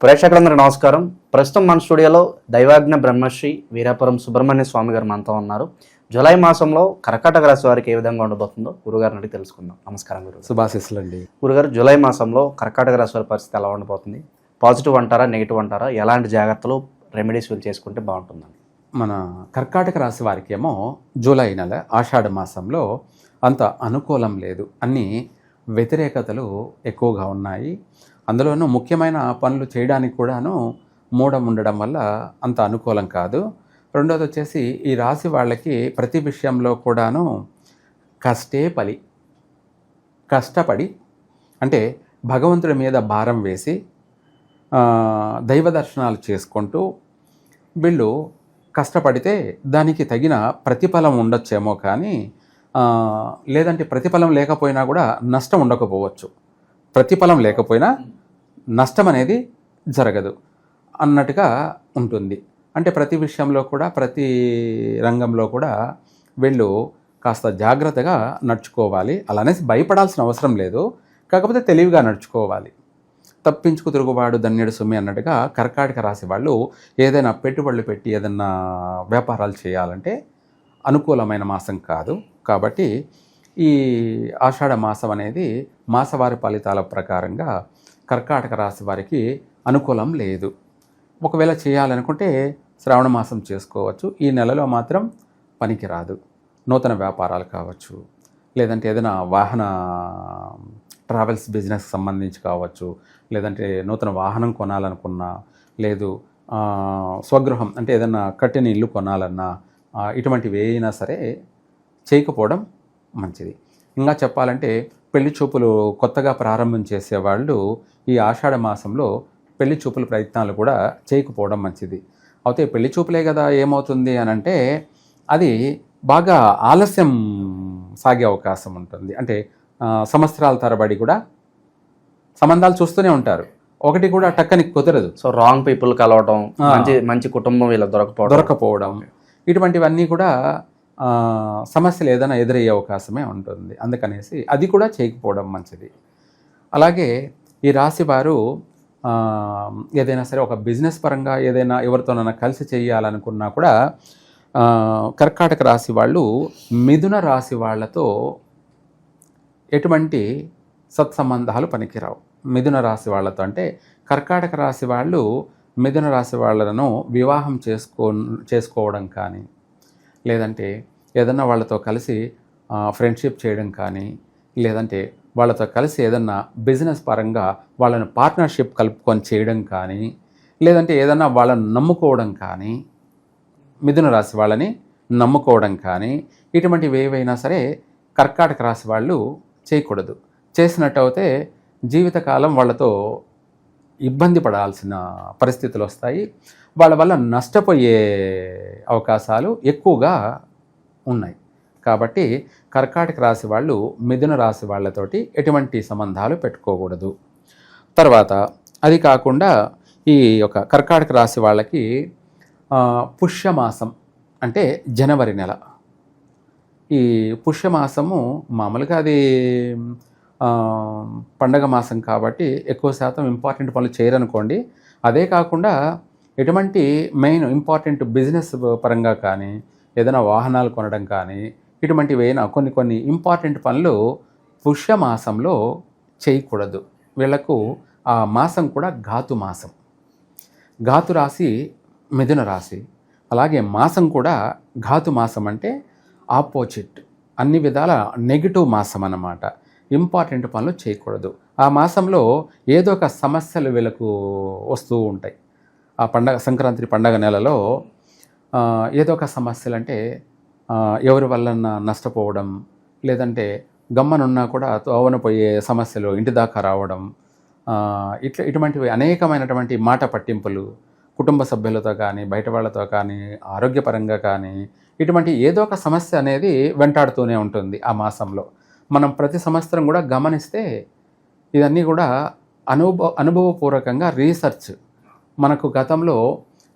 ప్రేక్షకులందరికీ నమస్కారం. ప్రస్తుతం మన స్టూడియోలో దైవాజ్ఞ బ్రహ్మశ్రీ వీరాపురం సుబ్రహ్మణ్య స్వామి గారు మనతో ఉన్నారు. జూలై మాసంలో కర్కాటక రాశి వారికి ఏ విధంగా ఉండబోతుందో గురుగారిని అడిగి తెలుసుకుందాం. నమస్కారం గురుగారు. శుభాశీస్సులు అండి. గురుగారు, జూలై మాసంలో కర్కాటక రాశి వారి పరిస్థితి ఎలా ఉండబోతుంది? పాజిటివ్ అంటారా, నెగిటివ్ అంటారా? ఎలాంటి జాగ్రత్తలు, రెమెడీస్ చేసుకుంటే బాగుంటుందండి? మన కర్కాటక రాశి వారికి ఏమో జూలై నెల ఆషాఢ మాసంలో అంత అనుకూలం లేదు, అన్నీ వ్యతిరేకతలు ఎక్కువగా ఉన్నాయి. అందులోనూ ముఖ్యమైన పనులు చేయడానికి కూడాను మూఢం ఉండడం వల్ల అంత అనుకూలం కాదు. రెండోది వచ్చేసి ఈ రాశి వాళ్ళకి ప్రతి విషయంలో కూడాను కష్టపడి అంటే భగవంతుడి మీద భారం వేసి దైవ దర్శనాలు చేసుకుంటూ వీళ్ళు కష్టపడితే దానికి తగిన ప్రతిఫలం ఉండొచ్చేమో, కానీ లేదంటే ప్రతిఫలం లేకపోయినా కూడా నష్టం ఉండకపోవచ్చు. ప్రతిఫలం లేకపోయినా నష్టం అనేది జరగదు అన్నట్టుగా ఉంటుంది. అంటే ప్రతి విషయంలో కూడా, ప్రతి రంగంలో కూడా వీళ్ళు కాస్త జాగ్రత్తగా నడుచుకోవాలి. అలానేసి భయపడాల్సిన అవసరం లేదు, కాకపోతే తెలివిగా నడుచుకోవాలి. తప్పించుకు తిరుగుబాటు ధన్యుడు సుమి అన్నట్టుగా కర్కాటక రాశి వాళ్ళు ఏదైనా పెట్టుబడులు పెట్టి ఏదైనా వ్యాపారాలు చేయాలంటే అనుకూలమైన మాసం కాదు. కాబట్టి ఈ ఆషాఢ మాసం అనేది మాసవారి ఫలితాల ప్రకారంగా కర్కాటక రాశి వారికి అనుకూలం లేదు. ఒకవేళ చేయాలనుకుంటే శ్రావణ మాసం చేసుకోవచ్చు. ఈ నెలలో మాత్రం పనికిరాదు. నూతన వ్యాపారాలు కావచ్చు, లేదంటే ఏదైనా వాహన ట్రావెల్స్ బిజినెస్ సంబంధించి కావచ్చు, లేదంటే నూతన వాహనం కొనాలనుకున్నా, లేదు స్వగృహం అంటే ఏదైనా కట్టిన ఇల్లు కొనాలన్నా, ఇటువంటివి ఏమైనా సరే చేయకపోవడం మంచిది. ఇంకా చెప్పాలంటే పెళ్లి చూపులు కొత్తగా ప్రారంభం చేసేవాళ్ళు ఈ ఆషాఢ మాసంలో పెళ్లి చూపుల ప్రయత్నాలు కూడా చేయకపోవడం మంచిది. అయితే పెళ్లి చూపులే కదా, ఏమవుతుంది అని అంటే అది బాగా ఆలస్యం సాగే అవకాశం ఉంటుంది. అంటే సంవత్సరాల తరబడి కూడా సంబంధాలు చూస్తూనే ఉంటారు, ఒకటి కూడా టక్కని కుదరదు. సో రాంగ్ పీపుల్ కలవడం, మంచి కుటుంబం వీళ్ళ దొరకపోవడం, ఇటువంటివన్నీ కూడా సమస్యలు ఏదైనా ఎదురయ్యే అవకాశమే ఉంటుంది. అందుకనేసి అది కూడా చేయకపోవడం మంచిది. అలాగే ఈ రాశి వారు ఏదైనా సరే ఒక బిజినెస్ పరంగా ఏదైనా ఎవరితోనైనా కలిసి చేయాలనుకున్నా కూడా కర్కాటక రాశి వాళ్ళు మిథున రాశి వాళ్ళతో ఎటువంటి సత్సంబంధాలు పనికిరావు. మిథున రాశి వాళ్ళతో అంటే కర్కాటక రాశి వాళ్ళు మిథున రాశి వాళ్ళను వివాహం చేసుకోవడం కానీ, లేదంటే ఏదన్నా వాళ్ళతో కలిసి ఫ్రెండ్షిప్ చేయడం కానీ, లేదంటే వాళ్ళతో కలిసి ఏదన్నా బిజినెస్ పరంగా వాళ్ళని పార్ట్నర్షిప్ కలుపుకొని చేయడం కానీ, లేదంటే ఏదన్నా వాళ్ళని నమ్ముకోవడం కానీ, మిథున రాశి వాళ్ళని నమ్ముకోవడం కానీ, ఇటువంటివి ఏవైనా సరే కర్కాటక రాశి వాళ్ళు చేయకూడదు. చేసినట్టయితే జీవితకాలం వాళ్ళతో ఇబ్బంది పడాల్సిన పరిస్థితులు వస్తాయి. వాళ్ళ వల్ల నష్టపోయే అవకాశాలు ఎక్కువగా ఉన్నాయి. కాబట్టి కర్కాటక రాశి వాళ్ళు మిథున రాశి వాళ్ళతోటి ఎటువంటి సంబంధాలు పెట్టుకోకూడదు. తర్వాత అది కాకుండా ఈ యొక్క కర్కాటక రాశి వాళ్ళకి పుష్యమాసం అంటే జనవరి నెల, ఈ పుష్యమాసము మామూలుగా అది పండగ మాసం కాబట్టి ఎక్కువ శాతం ఇంపార్టెంట్ పనులు చేయరనుకోండి. అదే కాకుండా ఎటువంటి మెయిన్ ఇంపార్టెంట్ బిజినెస్ పరంగా కానీ, ఏదైనా వాహనాలు కొనడం కానీ, ఇటువంటివైనా కొన్ని ఇంపార్టెంట్ పనులు పుష్యమాసంలో చేయకూడదు. వీళ్లకు ఆ మాసం కూడా ఘాతు మాసం. ఘాతు రాశి మిథున రాశి, అలాగే మాసం కూడా ఘాతు మాసం అంటే ఆపోజిట్, అన్ని విధాల నెగిటివ్ మాసం అన్నమాట. ఇంపార్టెంట్ పనులు చేయకూడదు. ఆ మాసంలో ఏదో ఒక సమస్యలు వీళ్ళకు వస్తూ ఉంటాయి. ఆ సంక్రాంతి పండగ నెలలో ఏదో ఒక సమస్యలు అంటే ఎవరి వల్ల నష్టపోవడం, లేదంటే గమ్మనున్నా కూడా తోవనపోయే సమస్యలు ఇంటి దాకా రావడం, ఇటువంటివి అనేకమైనటువంటి మాట పట్టింపులు కుటుంబ సభ్యులతో కానీ, బయట వాళ్ళతో కానీ, ఆరోగ్యపరంగా కానీ, ఇటువంటి ఏదో ఒక సమస్య అనేది వెంటాడుతూనే ఉంటుంది ఆ మాసంలో. మనం ప్రతి సంవత్సరం కూడా గమనిస్తే ఇవన్నీ కూడా అనుభవపూర్వకంగా రీసెర్చ్, మనకు గతంలో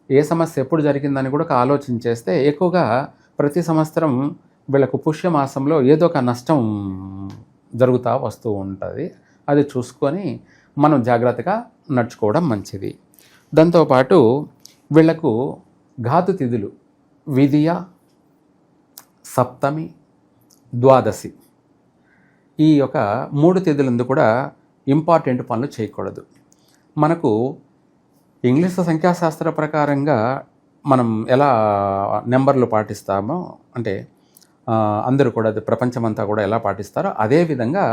ఏ సమస్య ఎప్పుడు జరిగిందని కూడా ఆలోచించేస్తే ఎక్కువగా ప్రతి సంవత్సరం వీళ్ళకు పుష్యమాసంలో ఏదో ఒక నష్టం జరుగుతూ వస్తూ ఉంటుంది. అది చూసుకొని మనం జాగ్రత్తగా నడుచుకోవడం మంచిది. దాంతోపాటు వీళ్లకు ఘాతు తిథులు విదియ, సప్తమి, ద్వాదశి, ఈ యొక్క 3 తిథులందు కూడా ఇంపార్టెంట్ పనులు చేయకూడదు. మనకు ఇంగ్లీష్ సంఖ్యాశాస్త్ర ప్రకారంగా మనం ఎలా నెంబర్లు పాటిస్తామో, అంటే అందరూ కూడా ప్రపంచమంతా కూడా ఎలా పాటిస్తారో అదేవిధంగా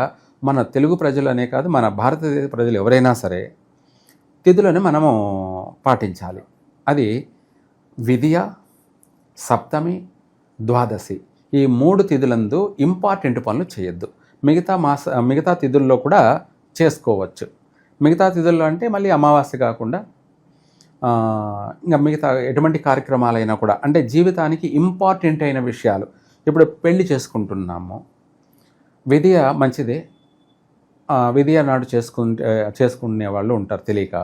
మన తెలుగు ప్రజలనే కాదు, మన భారతదేశ ప్రజలు ఎవరైనా సరే తిథులను మనము పాటించాలి. అది విదియ, సప్తమి, ద్వాదశి, ఈ 3 తిథులందు ఇంపార్టెంట్ పనులు చేయొద్దు. మిగతా తిథుల్లో కూడా చేసుకోవచ్చు. మిగతా తిథుల్లో అంటే మళ్ళీ అమావాస్య కాకుండా ఇంకా మిగతా ఎటువంటి కార్యక్రమాలైనా కూడా, అంటే జీవితానికి ఇంపార్టెంట్ అయిన విషయాలు. ఇప్పుడు పెళ్లి చేసుకుంటున్నాము, విదియ మంచిదే, విదియ నాడు చేసుకునే వాళ్ళు ఉంటారు తెలియక.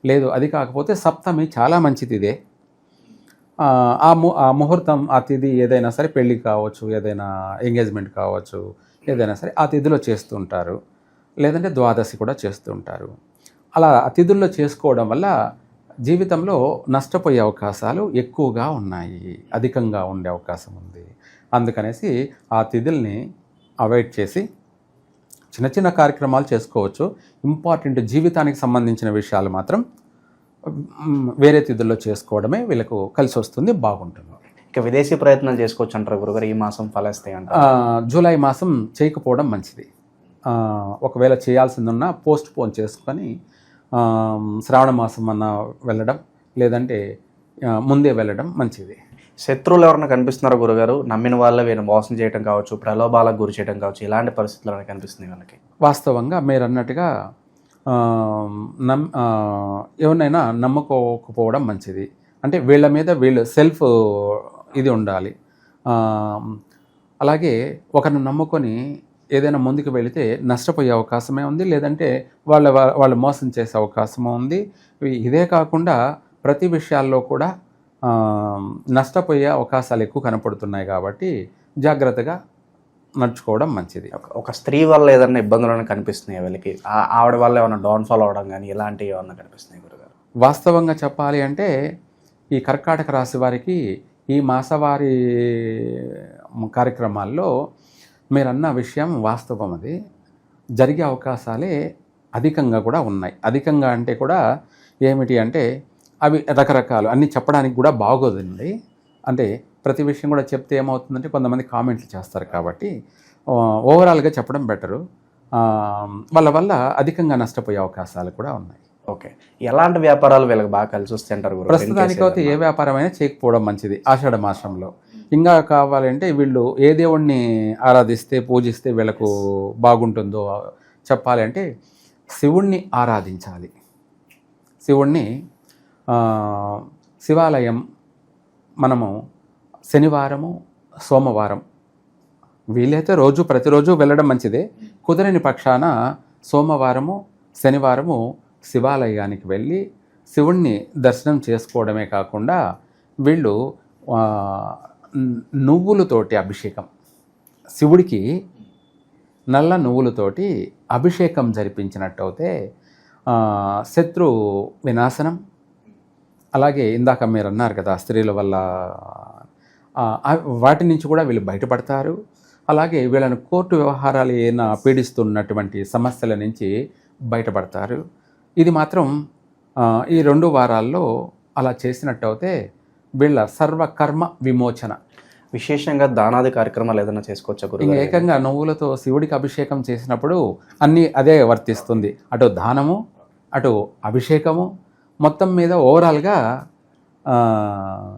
లేదు అది కాకపోతే సప్తమి చాలా మంచిది. ఇదే ఆ ముహూర్తం, ఆ తిథి ఏదైనా సరే, పెళ్ళి కావచ్చు, ఏదైనా ఎంగేజ్మెంట్ కావచ్చు, ఏదైనా సరే ఆ తిథిలో చేస్తుంటారు. లేదంటే ద్వాదశి కూడా చేస్తుంటారు. అలా ఆ తిథుల్లో చేసుకోవడం వల్ల జీవితంలో నష్టపోయే అవకాశాలు ఎక్కువగా ఉన్నాయి, అధికంగా ఉండే అవకాశం ఉంది. అందుకనేసి ఆ తిథుల్ని అవాయిడ్ చేసి చిన్న చిన్న కార్యక్రమాలు చేసుకోవచ్చు. ఇంపార్టెంట్ జీవితానికి సంబంధించిన విషయాలు మాత్రం వేరే తిథుల్లో చేసుకోవడమే వీళ్ళకు కలిసి వస్తుంది, బాగుంటుంది. ఇక విదేశీ ప్రయత్నాలు చేసుకోవచ్చు అంటారు గురుగారు, ఈ మాసం ఫలిస్తాయి అంటారు? జూలై మాసం చేయకపోవడం మంచిది. ఒకవేళ చేయాల్సిందున్నా పోస్ట్ పోన్ చేసుకొని శ్రావణ మాసం అన్నా వెళ్ళడం, లేదంటే ముందే వెళ్ళడం మంచిది. శత్రువులు ఎవరైనా కనిపిస్తున్నారో గురుగారు? నమ్మిన వాళ్ళ వీళ్ళని మోసం చేయడం కావచ్చు, ప్రలోభాలకు గురి చేయడం కావచ్చు, ఇలాంటి పరిస్థితులు కనిపిస్తున్నాయి వాళ్ళకి? వాస్తవంగా మీరు అన్నట్టుగా ఎవరినైనా నమ్ముకోకపోవడం మంచిది. అంటే వీళ్ళ మీద వీళ్ళు సెల్ఫ్ ఇది ఉండాలి. అలాగే ఒకరిని నమ్ముకొని ఏదైనా ముందుకు వెళితే నష్టపోయే అవకాశమే ఉంది, లేదంటే వాళ్ళు మోసం చేసే అవకాశము ఉంది. ఇదే కాకుండా ప్రతి విషయాల్లో కూడా నష్టపోయే అవకాశాలు ఎక్కువ కనపడుతున్నాయి. కాబట్టి జాగ్రత్తగా నడుచుకోవడం మంచిది. ఒక స్త్రీ వల్ల ఏదైనా ఇబ్బందులు కనిపిస్తున్నాయి వీళ్ళకి, ఆవిడ వల్ల ఏమైనా డౌన్ఫాల్ అవడం కానీ ఇలాంటివి ఏమైనా కనిపిస్తున్నాయి గురుగారు? వాస్తవంగా చెప్పాలి అంటే ఈ కర్కాటక రాశి వారికి ఈ మాసవారి కార్యక్రమాల్లో మీరన్న విషయం వాస్తవం. అది జరిగే అవకాశాలే అధికంగా కూడా ఉన్నాయి. అధికంగా అంటే కూడా ఏమిటి అంటే అవి రకరకాలు, అన్నీ చెప్పడానికి కూడా బాగోదండి. అంటే ప్రతి విషయం కూడా చెప్తే ఏమవుతుందంటే కొంతమంది కామెంట్లు చేస్తారు. కాబట్టి ఓవరాల్గా చెప్పడం బెటరు. వాళ్ళ వల్ల అధికంగా నష్టపోయే అవకాశాలు కూడా ఉన్నాయి. ఓకే, ఎలాంటి వ్యాపారాలు వీళ్ళకి బాగా కలిసి వస్తాయి అంటారు? ప్రస్తుతానికైతే ఏ వ్యాపారమైనా చేయకపోవడం మంచిది ఆషాఢ మాసంలో. ఇంకా కావాలంటే వీళ్ళు ఏ దేవుణ్ణి ఆరాధిస్తే, పూజిస్తే వీళ్ళకు బాగుంటుందో చెప్పాలి అంటే శివుణ్ణి ఆరాధించాలి. శివుణ్ణి శివాలయం మనము శనివారము, సోమవారం వీలైతే ప్రతిరోజు వెళ్ళడం మంచిదే. కుదరని పక్షాన సోమవారము, శనివారము శివాలయానికి వెళ్ళి శివుణ్ణి దర్శనం చేసుకోవడమే కాకుండా వీళ్ళు నువ్వులతోటి అభిషేకం, శివుడికి నల్ల నువ్వులతోటి అభిషేకం జరిపించినట్టయితే శత్రు వినాశనం. అలాగే ఇందాక మీరు అన్నారు కదా స్త్రీల వల్ల, వాటి నుంచి కూడా వీళ్ళు బయటపడతారు. అలాగే వీళ్ళని కోర్టు వ్యవహారాలు ఏమైనా పీడిస్తున్నటువంటి సమస్యల నుంచి బయటపడతారు. ఇది మాత్రం ఈ 2 వారాల్లో అలా చేసినట్టయితే వీళ్ళ సర్వకర్మ విమోచన. విశేషంగా దానాది కార్యక్రమాలు ఏదైనా చేసుకోవచ్చా గురువు? ఇంకా ఏకంగా నువ్వులతో శివుడికి అభిషేకం చేసినప్పుడు అన్నీ అదే వర్తిస్తుంది. అటు దానము, అటు అభిషేకము, మొత్తం మీద ఓవరాల్గా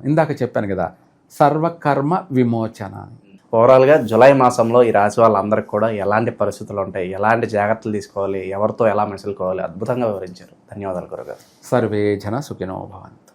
ఇందాక చెప్పాను కదా సర్వకర్మ విమోచన. ఓవరాల్గా జూలై మాసంలో ఈ రాశి వాళ్ళందరికీ కూడా ఎలాంటి పరిస్థితులు ఉంటాయి, ఎలాంటి జాగ్రత్తలు తీసుకోవాలి, ఎవరితో ఎలా మెసలుకోవాలి, అద్భుతంగా వివరించారు. ధన్యవాదాలు గురుగారు. సర్వే జన సుఖినో భవంతు.